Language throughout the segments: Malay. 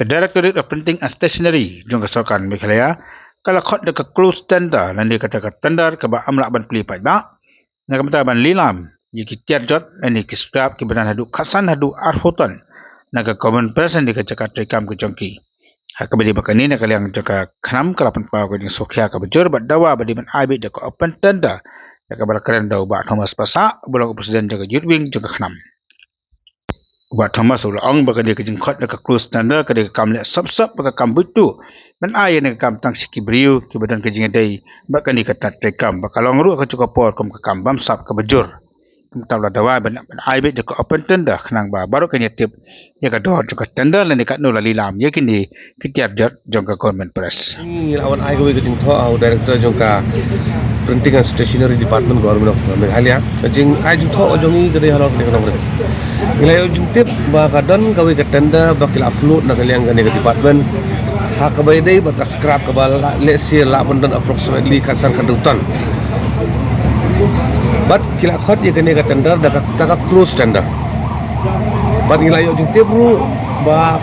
Directorate of Printing and Stationery jong kesokan Meghalaya kalau khot de close tender lan dia kata tender ke ba amla ban pli pai ba na kamta ban lilam yi ki tiat jot ani ki scrap ki banan hadu khasan hadu arhoton na ka common person di ka cakap rekam ke jongki ha ka badi bakani na kaliang jaka khanam kalapan pa ko ding sokhya ka bajur ba dawa badi ban aibe de ko open tender ya ka bal keren daw ba Thomas Pasa bulong presiden jaga jutwing jaga khanam buat Thomas ulang bagi dia kejeng khot dekat close tender ke dia kam le sap bagi kam butu dan ayah nak kam tang siki beriu ke badan kejeng dai bagi dia kata tekam bakal ngru ke cukup por kom ke kam bam sap ke bejur kem tawla dawa ban ai bet dekat open tender kenang ba baru ke tip ya ka dor dekat tender lan dekat no lalam ya kini ketiar jot jong ke government press ini lawan ai ke kejeng tho au director jong ka printing and stationery department government of Meghalaya kejeng ai jong tho jong ni ke dia halal ke nomor nilai ujung tip bakadan kawai ke tender bakil upload nak kalian ke department hak kabai dai bak scrap kabal let's say la bundan approximately kasan kadutan but kila khot ye kene ke tender dak close tender but nilai ujung tip ru ba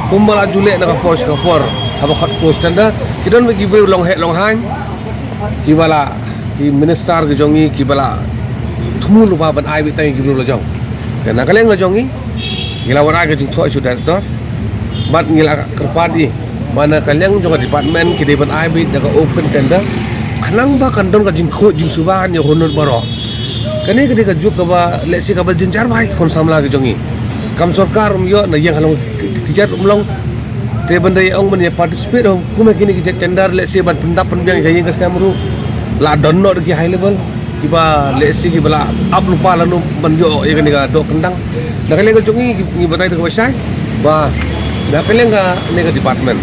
kumbala jule nak post ka for haba khot close tender kidon bagi be long han kibala ki minister ke jongi kibala thumu lupa ban ai bi tai gibru lo jong karena kalian ngajongi gila warga jeng tua sudah tor bat gila kerpadi mana kalian juga department kidepan IB daga open tender kenang ba kandon ka jeng kho jeng subahan ya honor baro kani kede ka juk ka ba lesi ka ba jenjar bai kon samla ka jongi kam sarkar yo na yang halong kijat umlong te bandai ong ban ya participate hom kuma kini kijat tender lesi ban pendapan biang gayeng ka samru la donno ki high level kiba lesi ki bala up lupa lanu banjo ya kan do kendang nak kalian jongi ni batai ke wasai ba nak kalian ga nega department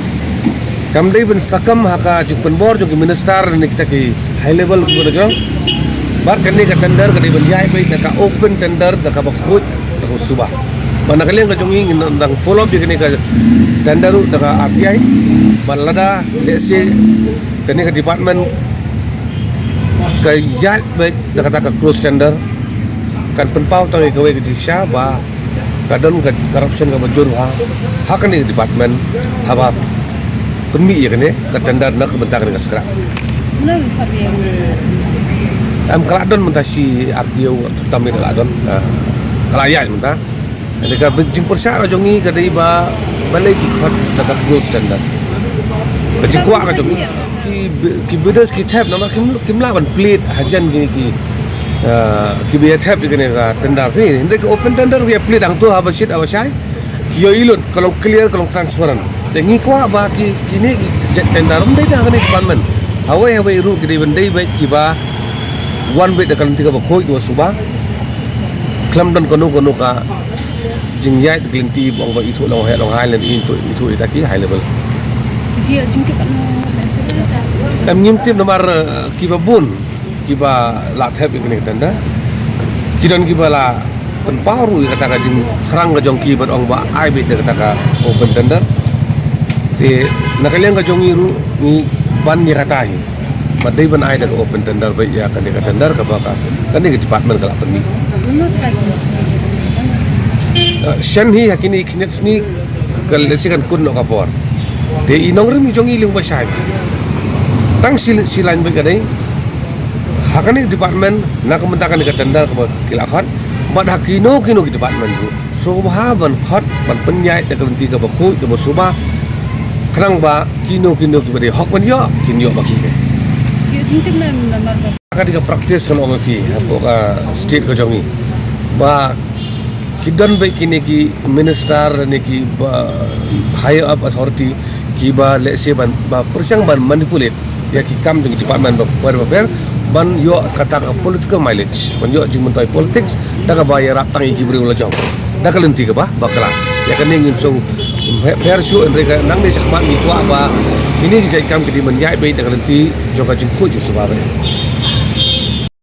kam dai ben sakam haka juk penbor juk minister ni kita ki high level ko do jong bar kan ni ka tender ka dai ben yai bai ka open tender da ka bakhut da ko subah ba nak kalian ga jongi ndang follow up ni ka tender da ka RTI balada lesi kan ni ka department kayat baik dah kata close tender kan penpau tang ke we ke sha ba kadon corruption ka bajur ha kan ni department haba penmi ya kan ke tender nak bentar ka skra am kaladon mentasi artio tamir kaladon kalaya mentah ada ka jing persya jongi ka dai ba balai ki khot dah close tender kecik kuat ka jongi ki bidas ki tap nama kimla ban plate hajan gini ki biya tap gini ka tender pe hinde ke open tender biya plate ang tu ha basit awasai yo ilun kalau clear kalau transparent dengi kwa ba ki kini tender ndai ta kan department hawai ru ki bandai baik ki ba one bit kan tiga ba khoi ki suba klam dan kono ka jingyai glinti bong ba itu long hai len itu itaki high level dia jungkit kan em ngimtim nomor kiba bun kiba la thep ikni tanda kidon kiba la penparu kata ka jing thrang ka jong kiba ong ba ai bit kata ka open tender te nakalian ka jong iru ni ban ni kata hi madai ban ai da open tender ba ya kan ka tender ka ba ka kan ni department ka penni shan hi hakini knet ni kal lesikan kun no kapor te inong rim jong iling ba sai tang silain begadai hakani department nak mentakan ke tender ke kilakhat bad hakino kino ke department so ban khat ban penyai de kelenti ke bakhu ke suba krang ba kino ke bade hok ban yo kinyo baki ke dia jingtim na akan di practice kan ong ki ka state ko jongi ba kidan baik kini ki minister ni ki higher up authority ki ba let's say ban ba persiang ban manipulate ya ki kam jeng department ber ban yo kata ka political mileage ban yo jeng mentai politics da ka bayar ratang iki beri ulah jauh da ka lenti ka ba bakala ya kan ngin so fair show mereka nang ni sakmat ni tua ba ini jai kam ki di menjai baik da ka lenti joka jeng ko ju sebab